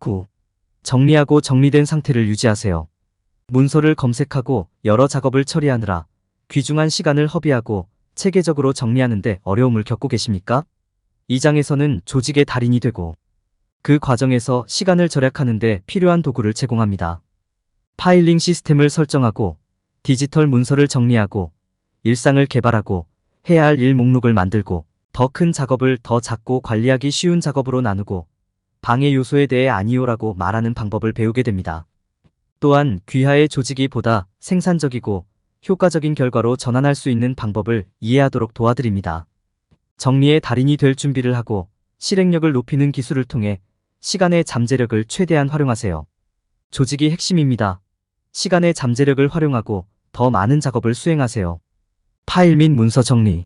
9. 정리하고 정리된 상태를 유지하세요. 문서를 검색하고 여러 작업을 처리하느라 귀중한 시간을 허비하고 체계적으로 정리하는데 어려움을 겪고 계십니까? 이 장에서는 조직의 달인이 되고 그 과정에서 시간을 절약하는데 필요한 도구를 제공합니다. 파일링 시스템을 설정하고 디지털 문서를 정리하고 일상을 개발하고 해야 할 일 목록을 만들고 더 큰 작업을 더 작고 관리하기 쉬운 작업으로 나누고 방해 요소에 대해 아니오라고 말하는 방법을 배우게 됩니다. 또한 귀하의 조직이 보다 생산적이고 효과적인 결과로 전환할 수 있는 방법을 이해하도록 도와드립니다. 정리의 달인이 될 준비를 하고 실행력을 높이는 기술을 통해 시간의 잠재력을 최대한 활용하세요. 조직이 핵심입니다. 시간의 잠재력을 활용하고 더 많은 작업을 수행하세요. 파일 및 문서 정리.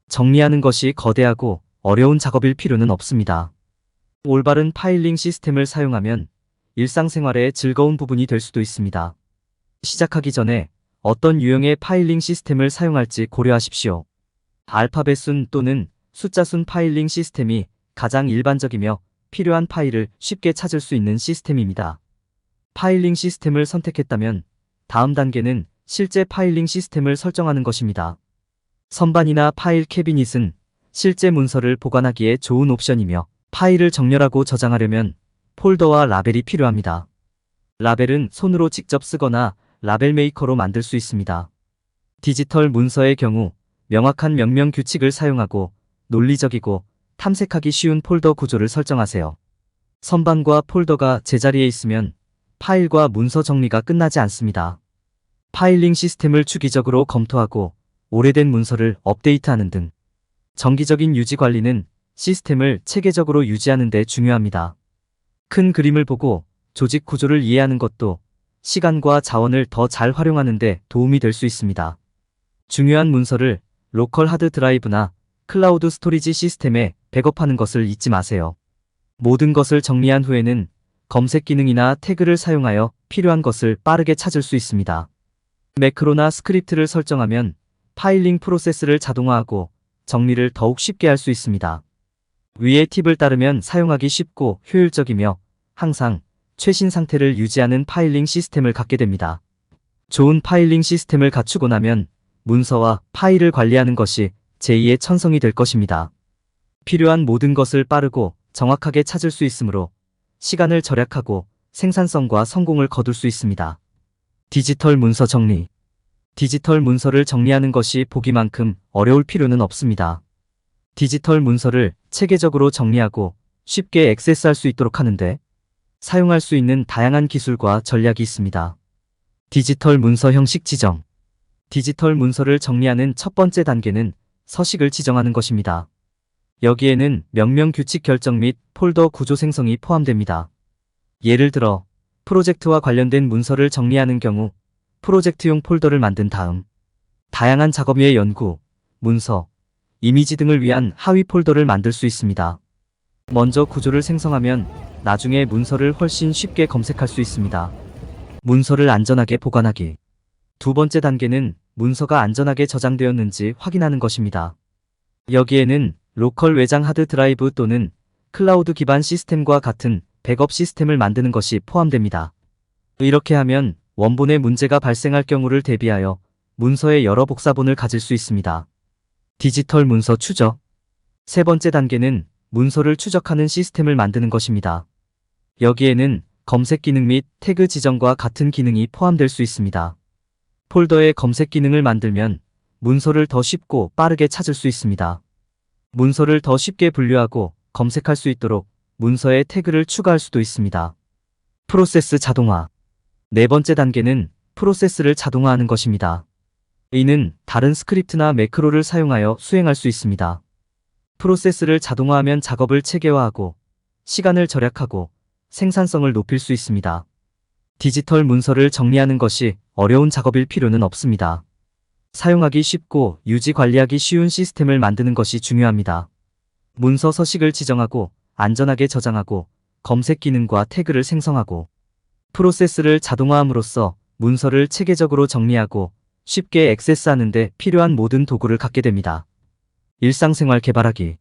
정리하는 것이 거대하고 어려운 작업일 필요는 없습니다. 올바른 파일링 시스템을 사용하면 일상생활의 즐거운 부분이 될 수도 있습니다. 시작하기 전에 어떤 유형의 파일링 시스템을 사용할지 고려하십시오. 알파벳 순 또는 숫자 순 파일링 시스템이 가장 일반적이며 필요한 파일을 쉽게 찾을 수 있는 시스템입니다. 파일링 시스템을 선택했다면 다음 단계는 실제 파일링 시스템을 설정하는 것입니다. 선반이나 파일 캐비닛은 실제 문서를 보관하기에 좋은 옵션이며 파일을 정렬하고 저장하려면 폴더와 라벨이 필요합니다. 라벨은 손으로 직접 쓰거나 라벨 메이커로 만들 수 있습니다. 디지털 문서의 경우 명확한 명령 규칙을 사용하고 논리적이고 탐색하기 쉬운 폴더 구조를 설정하세요. 선반과 폴더가 제자리에 있으면 파일과 문서 정리가 끝나지 않습니다. 파일링 시스템을 주기적으로 검토하고 오래된 문서를 업데이트하는 등 정기적인 유지 관리는 시스템을 체계적으로 유지하는 데 중요합니다. 큰 그림을 보고 조직 구조를 이해하는 것도 시간과 자원을 더 잘 활용하는 데 도움이 될 수 있습니다. 중요한 문서를 로컬 하드 드라이브나 클라우드 스토리지 시스템에 백업하는 것을 잊지 마세요. 모든 것을 정리한 후에는 검색 기능이나 태그를 사용하여 필요한 것을 빠르게 찾을 수 있습니다. 매크로나 스크립트를 설정하면 파일링 프로세스를 자동화하고 정리를 더욱 쉽게 할 수 있습니다. 위의 팁을 따르면 사용하기 쉽고 효율적이며 항상 최신 상태를 유지하는 파일링 시스템을 갖게 됩니다. 좋은 파일링 시스템을 갖추고 나면 문서와 파일을 관리하는 것이 제2의 천성이 될 것입니다. 필요한 모든 것을 빠르고 정확하게 찾을 수 있으므로 시간을 절약하고 생산성과 성공을 거둘 수 있습니다. 디지털 문서 정리. 디지털 문서를 정리하는 것이 보기만큼 어려울 필요는 없습니다. 디지털 문서를 체계적으로 정리하고 쉽게 액세스할 수 있도록 하는데 사용할 수 있는 다양한 기술과 전략이 있습니다. 디지털 문서 형식 지정. 디지털 문서를 정리하는 첫 번째 단계는 서식을 지정하는 것입니다. 여기에는 명령 규칙 결정 및 폴더 구조 생성이 포함됩니다. 예를 들어 프로젝트와 관련된 문서를 정리하는 경우 프로젝트용 폴더를 만든 다음 다양한 작업의 연구, 문서, 이미지 등을 위한 하위 폴더를 만들 수 있습니다. 먼저 구조를 생성하면 나중에 문서를 훨씬 쉽게 검색할 수 있습니다. 문서를 안전하게 보관하기. 두 번째 단계는 문서가 안전하게 저장되었는지 확인하는 것입니다. 여기에는 로컬 외장 하드 드라이브 또는 클라우드 기반 시스템과 같은 백업 시스템을 만드는 것이 포함됩니다. 이렇게 하면 원본에 문제가 발생할 경우를 대비하여 문서의 여러 복사본을 가질 수 있습니다. 디지털 문서 추적. 세 번째 단계는 문서를 추적하는 시스템을 만드는 것입니다. 여기에는 검색 기능 및 태그 지정과 같은 기능이 포함될 수 있습니다. 폴더에 검색 기능을 만들면 문서를 더 쉽고 빠르게 찾을 수 있습니다. 문서를 더 쉽게 분류하고 검색할 수 있도록 문서에 태그를 추가할 수도 있습니다. 프로세스 자동화. 네 번째 단계는 프로세스를 자동화하는 것입니다. 이는 다른 스크립트나 매크로를 사용하여 수행할 수 있습니다. 프로세스를 자동화하면 작업을 체계화하고 시간을 절약하고 생산성을 높일 수 있습니다. 디지털 문서를 정리하는 것이 어려운 작업일 필요는 없습니다. 사용하기 쉽고 유지 관리하기 쉬운 시스템을 만드는 것이 중요합니다. 문서 서식을 지정하고 안전하게 저장하고 검색 기능과 태그를 생성하고 프로세스를 자동화함으로써 문서를 체계적으로 정리하고 쉽게 액세스하는 데 필요한 모든 도구를 갖게 됩니다. 일상생활 개발하기.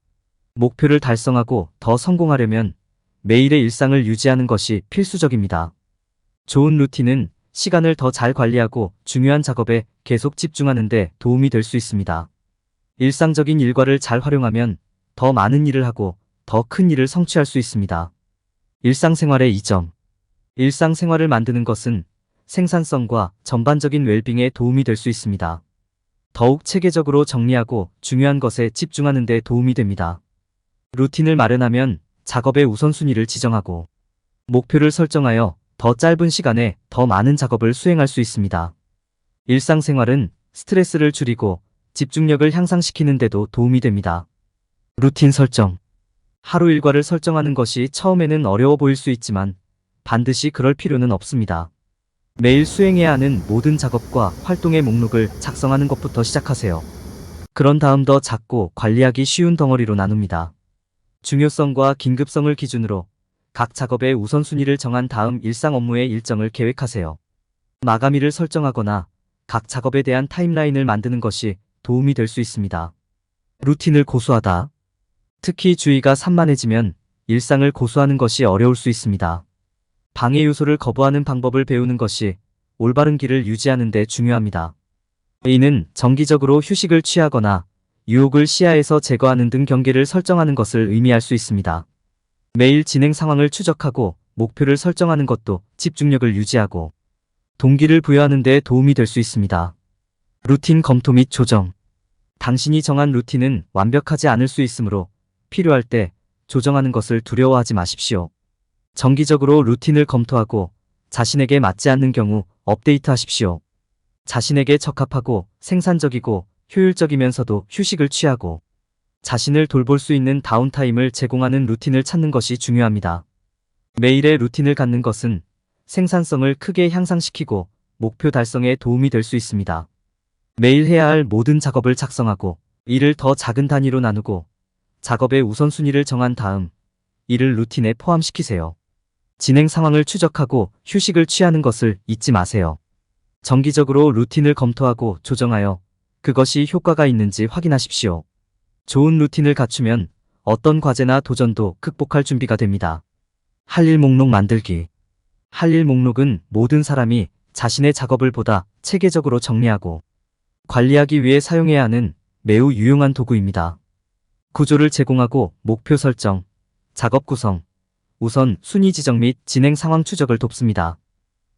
목표를 달성하고 더 성공하려면 매일의 일상을 유지하는 것이 필수적입니다. 좋은 루틴은 시간을 더 잘 관리하고 중요한 작업에 계속 집중하는 데 도움이 될 수 있습니다. 일상적인 일과를 잘 활용하면 더 많은 일을 하고 더 큰 일을 성취할 수 있습니다. 일상생활의 이점. 일상생활을 만드는 것은 생산성과 전반적인 웰빙에 도움이 될 수 있습니다. 더욱 체계적으로 정리하고 중요한 것에 집중하는 데 도움이 됩니다. 루틴을 마련하면 작업의 우선순위를 지정하고 목표를 설정하여 더 짧은 시간에 더 많은 작업을 수행할 수 있습니다. 일상생활은 스트레스를 줄이고 집중력을 향상시키는 데도 도움이 됩니다. 루틴 설정. 하루 일과를 설정하는 것이 처음에는 어려워 보일 수 있지만 반드시 그럴 필요는 없습니다. 매일 수행해야 하는 모든 작업과 활동의 목록을 작성하는 것부터 시작하세요. 그런 다음 더 작고 관리하기 쉬운 덩어리로 나눕니다. 중요성과 긴급성을 기준으로 각 작업의 우선순위를 정한 다음 일상 업무의 일정을 계획하세요. 마감일을 설정하거나 각 작업에 대한 타임라인을 만드는 것이 도움이 될 수 있습니다. 루틴을 고수하다. 특히 주의가 산만해지면 일상을 고수하는 것이 어려울 수 있습니다. 방해 요소를 거부하는 방법을 배우는 것이 올바른 길을 유지하는 데 중요합니다. 이는 정기적으로 휴식을 취하거나 유혹을 시야에서 제거하는 등 경계를 설정하는 것을 의미할 수 있습니다. 매일 진행 상황을 추적하고 목표를 설정하는 것도 집중력을 유지하고 동기를 부여하는 데 도움이 될 수 있습니다. 루틴 검토 및 조정. 당신이 정한 루틴은 완벽하지 않을 수 있으므로 필요할 때 조정하는 것을 두려워하지 마십시오. 정기적으로 루틴을 검토하고 자신에게 맞지 않는 경우 업데이트하십시오. 자신에게 적합하고 생산적이고 효율적이면서도 휴식을 취하고 자신을 돌볼 수 있는 다운타임을 제공하는 루틴을 찾는 것이 중요합니다. 매일의 루틴을 갖는 것은 생산성을 크게 향상시키고 목표 달성에 도움이 될 수 있습니다. 매일 해야 할 모든 작업을 작성하고 이를 더 작은 단위로 나누고 작업의 우선순위를 정한 다음 이를 루틴에 포함시키세요. 진행 상황을 추적하고 휴식을 취하는 것을 잊지 마세요. 정기적으로 루틴을 검토하고 조정하여 그것이 효과가 있는지 확인하십시오. 좋은 루틴을 갖추면 어떤 과제나 도전도 극복할 준비가 됩니다. 할 일 목록 만들기. 할 일 목록은 모든 사람이 자신의 작업을 보다 체계적으로 정리하고 관리하기 위해 사용해야 하는 매우 유용한 도구입니다. 구조를 제공하고 목표 설정, 작업 구성, 우선 순위 지정 및 진행 상황 추적을 돕습니다.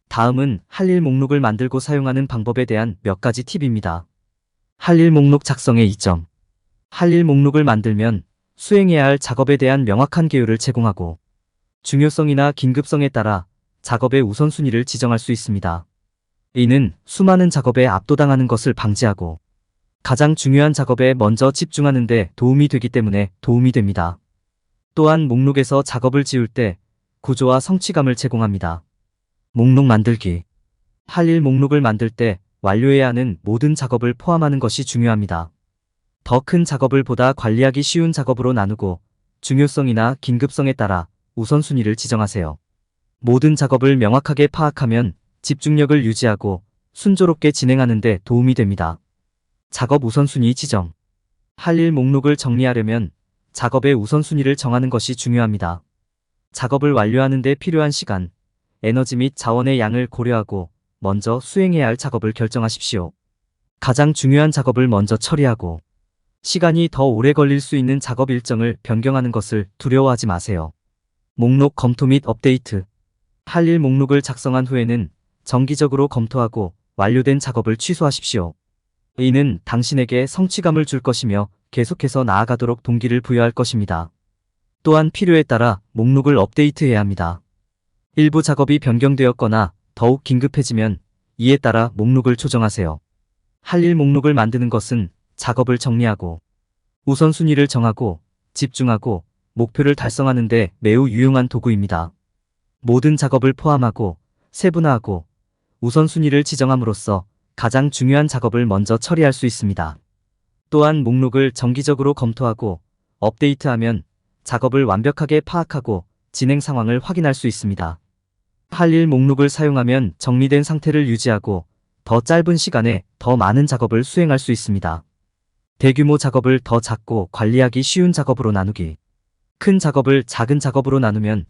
다음은 할 일 목록을 만들고 사용하는 방법에 대한 몇 가지 팁입니다. 할 일 목록 작성의 이점. 할 일 목록을 만들면 수행해야 할 작업에 대한 명확한 계율을 제공하고 중요성이나 긴급성에 따라 작업의 우선순위를 지정할 수 있습니다. 이는 수많은 작업에 압도당하는 것을 방지하고 가장 중요한 작업에 먼저 집중하는 데 도움이 되기 때문에 도움이 됩니다. 또한 목록에서 작업을 지울 때 구조와 성취감을 제공합니다. 목록 만들기. 할 일 목록을 만들 때 완료해야 하는 모든 작업을 포함하는 것이 중요합니다. 더 큰 작업을 보다 관리하기 쉬운 작업으로 나누고 중요성이나 긴급성에 따라 우선순위를 지정하세요. 모든 작업을 명확하게 파악하면 집중력을 유지하고 순조롭게 진행하는 데 도움이 됩니다. 작업 우선순위 지정. 할 일 목록을 정리하려면 작업의 우선순위를 정하는 것이 중요합니다. 작업을 완료하는 데 필요한 시간, 에너지 및 자원의 양을 고려하고 먼저 수행해야 할 작업을 결정하십시오. 가장 중요한 작업을 먼저 처리하고 시간이 더 오래 걸릴 수 있는 작업 일정을 변경하는 것을 두려워하지 마세요. 목록 검토 및 업데이트. 할 일 목록을 작성한 후에는 정기적으로 검토하고 완료된 작업을 취소하십시오. 이는 당신에게 성취감을 줄 것이며 계속해서 나아가도록 동기를 부여할 것입니다. 또한 필요에 따라 목록을 업데이트해야 합니다. 일부 작업이 변경되었거나 더욱 긴급해지면 이에 따라 목록을 조정하세요. 할 일 목록을 만드는 것은 작업을 정리하고 우선순위를 정하고 집중하고 목표를 달성하는 데 매우 유용한 도구입니다. 모든 작업을 포함하고 세분화하고 우선순위를 지정함으로써 가장 중요한 작업을 먼저 처리할 수 있습니다. 또한 목록을 정기적으로 검토하고 업데이트하면 작업을 완벽하게 파악하고 진행 상황을 확인할 수 있습니다. 할 일 목록을 사용하면 정리된 상태를 유지하고 더 짧은 시간에 더 많은 작업을 수행할 수 있습니다. 대규모 작업을 더 작고 관리하기 쉬운 작업으로 나누기. 큰 작업을 작은 작업으로 나누면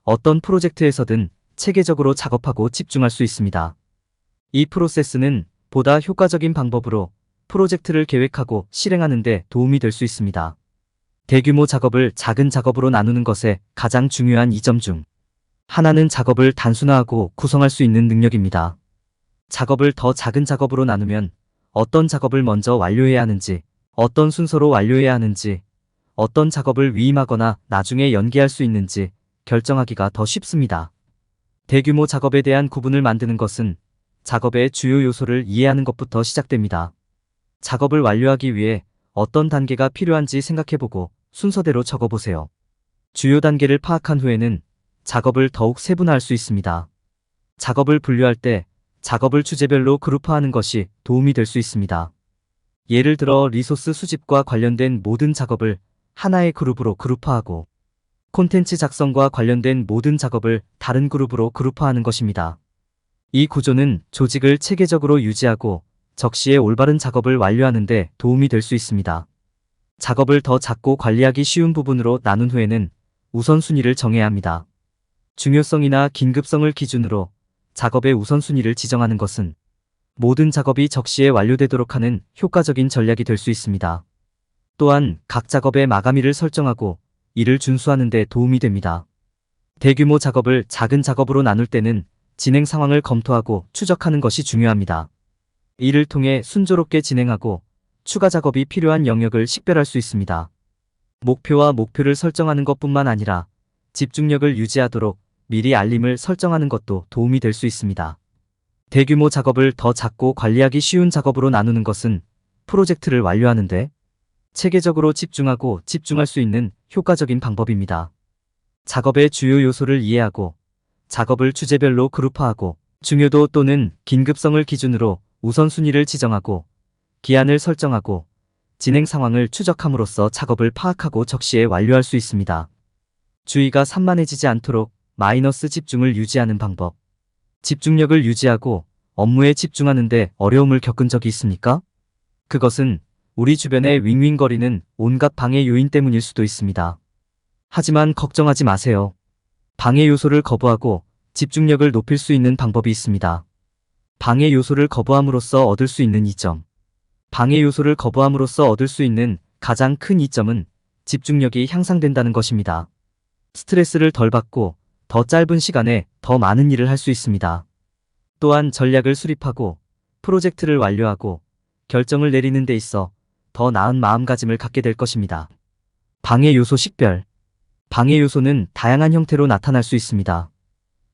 어떤 프로젝트에서든 체계적으로 작업하고 집중할 수 있습니다. 이 프로세스는 보다 효과적인 방법으로 프로젝트를 계획하고 실행하는 데 도움이 될 수 있습니다. 대규모 작업을 작은 작업으로 나누는 것에 가장 중요한 이점 중 하나는 작업을 단순화하고 구성할 수 있는 능력입니다. 작업을 더 작은 작업으로 나누면 어떤 작업을 먼저 완료해야 하는지, 어떤 순서로 완료해야 하는지, 어떤 작업을 위임하거나 나중에 연기할 수 있는지 결정하기가 더 쉽습니다. 대규모 작업에 대한 구분을 만드는 것은 작업의 주요 요소를 이해하는 것부터 시작됩니다. 작업을 완료하기 위해 어떤 단계가 필요한지 생각해보고 순서대로 적어보세요. 주요 단계를 파악한 후에는 작업을 더욱 세분화할 수 있습니다. 작업을 분류할 때 작업을 주제별로 그룹화하는 것이 도움이 될 수 있습니다. 예를 들어 리소스 수집과 관련된 모든 작업을 하나의 그룹으로 그룹화하고 콘텐츠 작성과 관련된 모든 작업을 다른 그룹으로 그룹화하는 것입니다. 이 구조는 조직을 체계적으로 유지하고 적시에 올바른 작업을 완료하는 데 도움이 될 수 있습니다. 작업을 더 작고 관리하기 쉬운 부분으로 나눈 후에는 우선순위를 정해야 합니다. 중요성이나 긴급성을 기준으로 작업의 우선순위를 지정하는 것은 모든 작업이 적시에 완료되도록 하는 효과적인 전략이 될 수 있습니다. 또한 각 작업의 마감일을 설정하고 이를 준수하는 데 도움이 됩니다. 대규모 작업을 작은 작업으로 나눌 때는 진행 상황을 검토하고 추적하는 것이 중요합니다. 이를 통해 순조롭게 진행하고 추가 작업이 필요한 영역을 식별할 수 있습니다. 목표와 목표를 설정하는 것뿐만 아니라 집중력을 유지하도록 미리 알림을 설정하는 것도 도움이 될 수 있습니다. 대규모 작업을 더 작고 관리하기 쉬운 작업으로 나누는 것은 프로젝트를 완료하는데 체계적으로 집중하고 집중할 수 있는 효과적인 방법입니다. 작업의 주요 요소를 이해하고 작업을 주제별로 그룹화하고 중요도 또는 긴급성을 기준으로 우선순위를 지정하고 기한을 설정하고 진행 상황을 추적함으로써 작업을 파악하고 적시에 완료할 수 있습니다. 주의가 산만해지지 않도록 마이너스 집중을 유지하는 방법. 집중력을 유지하고 업무에 집중하는 데 어려움을 겪은 적이 있습니까? 그것은 우리 주변에 윙윙거리는 온갖 방해 요인 때문일 수도 있습니다. 하지만 걱정하지 마세요. 방해 요소를 거부하고 집중력을 높일 수 있는 방법이 있습니다. 방해 요소를 거부함으로써 얻을 수 있는 이점. 방해 요소를 거부함으로써 얻을 수 있는 가장 큰 이점은 집중력이 향상된다는 것입니다. 스트레스를 덜 받고 더 짧은 시간에 더 많은 일을 할 수 있습니다. 또한 전략을 수립하고 프로젝트를 완료하고 결정을 내리는 데 있어 더 나은 마음가짐을 갖게 될 것입니다. 방해 요소 식별. 방해 요소는 다양한 형태로 나타날 수 있습니다.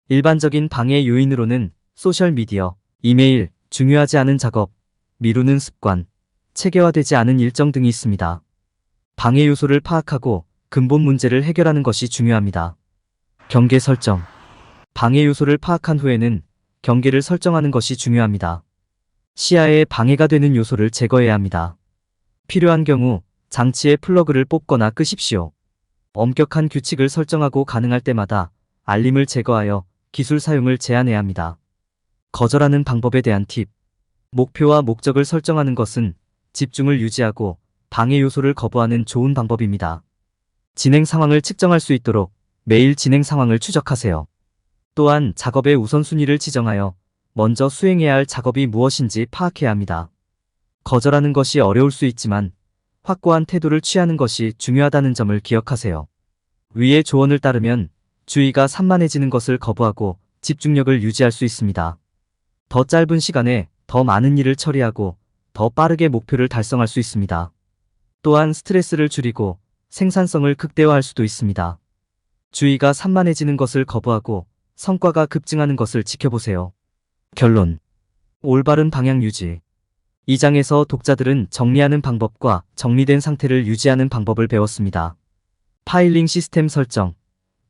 일반적인 방해 요인으로는 소셜미디어, 이메일, 중요하지 않은 작업, 미루는 습관, 체계화되지 않은 일정 등이 있습니다. 방해 요소를 파악하고 근본 문제를 해결하는 것이 중요합니다. 경계 설정. 방해 요소를 파악한 후에는 경계를 설정하는 것이 중요합니다. 시야에 방해가 되는 요소를 제거해야 합니다. 필요한 경우 장치의 플러그를 뽑거나 끄십시오. 엄격한 규칙을 설정하고 가능할 때마다 알림을 제거하여 기술 사용을 제한해야 합니다. 거절하는 방법에 대한 팁. 목표와 목적을 설정하는 것은 집중을 유지하고 방해 요소를 거부하는 좋은 방법입니다. 진행 상황을 측정할 수 있도록 매일 진행 상황을 추적하세요. 또한 작업의 우선순위를 지정하여 먼저 수행해야 할 작업이 무엇인지 파악해야 합니다. 거절하는 것이 어려울 수 있지만 확고한 태도를 취하는 것이 중요하다는 점을 기억하세요. 위의 조언을 따르면 주의가 산만해지는 것을 거부하고 집중력을 유지할 수 있습니다. 더 짧은 시간에 더 많은 일을 처리하고 더 빠르게 목표를 달성할 수 있습니다. 또한 스트레스를 줄이고 생산성을 극대화할 수도 있습니다. 주의가 산만해지는 것을 거부하고 성과가 급증하는 것을 지켜보세요. 결론. 올바른 방향 유지. 이 장에서 독자들은 정리하는 방법과 정리된 상태를 유지하는 방법을 배웠습니다. 파일링 시스템 설정,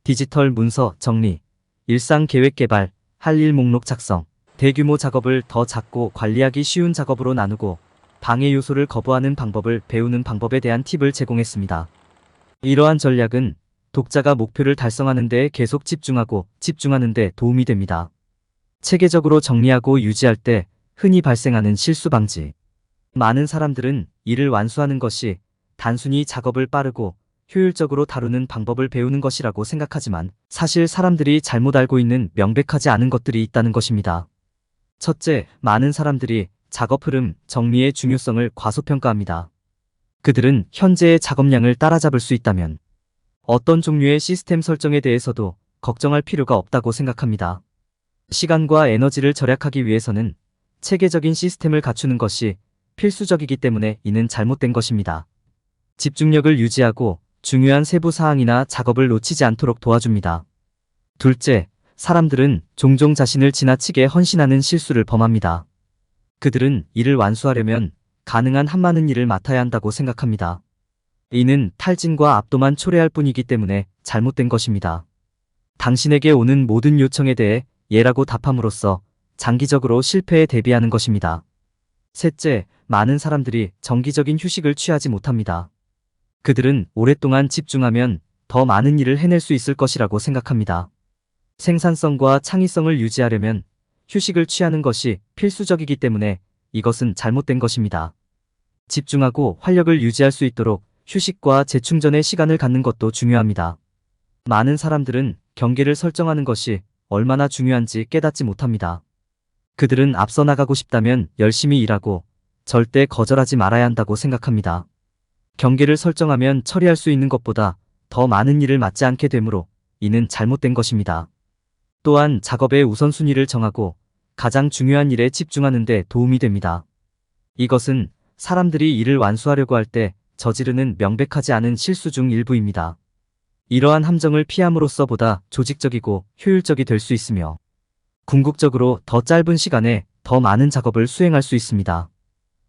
디지털 문서 정리, 일상 계획 개발, 할 일 목록 작성, 대규모 작업을 더 작고 관리하기 쉬운 작업으로 나누고 방해 요소를 거부하는 방법을 배우는 방법에 대한 팁을 제공했습니다. 이러한 전략은 독자가 목표를 달성하는 데 계속 집중하는 데 도움이 됩니다. 체계적으로 정리하고 유지할 때 흔히 발생하는 실수 방지. 많은 사람들은 일을 완수하는 것이 단순히 작업을 빠르고 효율적으로 다루는 방법을 배우는 것이라고 생각하지만 사실 사람들이 잘못 알고 있는 명백하지 않은 것들이 있다는 것입니다. 첫째, 많은 사람들이 작업 흐름, 정리의 중요성을 과소평가합니다. 그들은 현재의 작업량을 따라잡을 수 있다면 어떤 종류의 시스템 설정에 대해서도 걱정할 필요가 없다고 생각합니다. 시간과 에너지를 절약하기 위해서는 체계적인 시스템을 갖추는 것이 필수적이기 때문에 이는 잘못된 것입니다. 집중력을 유지하고 중요한 세부 사항이나 작업을 놓치지 않도록 도와줍니다. 둘째, 사람들은 종종 자신을 지나치게 헌신하는 실수를 범합니다. 그들은 일을 완수하려면 가능한 한 많은 일을 맡아야 한다고 생각합니다. 이는 탈진과 압도만 초래할 뿐이기 때문에 잘못된 것입니다. 당신에게 오는 모든 요청에 대해 예라고 답함으로써 장기적으로 실패에 대비하는 것입니다. 셋째, 많은 사람들이 정기적인 휴식을 취하지 못합니다. 그들은 오랫동안 집중하면 더 많은 일을 해낼 수 있을 것이라고 생각합니다. 생산성과 창의성을 유지하려면 휴식을 취하는 것이 필수적이기 때문에 이것은 잘못된 것입니다. 집중하고 활력을 유지할 수 있도록 휴식과 재충전의 시간을 갖는 것도 중요합니다. 많은 사람들은 경계를 설정하는 것이 얼마나 중요한지 깨닫지 못합니다. 그들은 앞서 나가고 싶다면 열심히 일하고 절대 거절하지 말아야 한다고 생각합니다. 경계를 설정하면 처리할 수 있는 것보다 더 많은 일을 맡지 않게 되므로 이는 잘못된 것입니다. 또한 작업의 우선순위를 정하고 가장 중요한 일에 집중하는 데 도움이 됩니다. 이것은 사람들이 일을 완수하려고 할 때 저지르는 명백하지 않은 실수 중 일부입니다. 이러한 함정을 피함으로써 보다 조직적이고 효율적이 될 수 있으며 궁극적으로 더 짧은 시간에 더 많은 작업을 수행할 수 있습니다.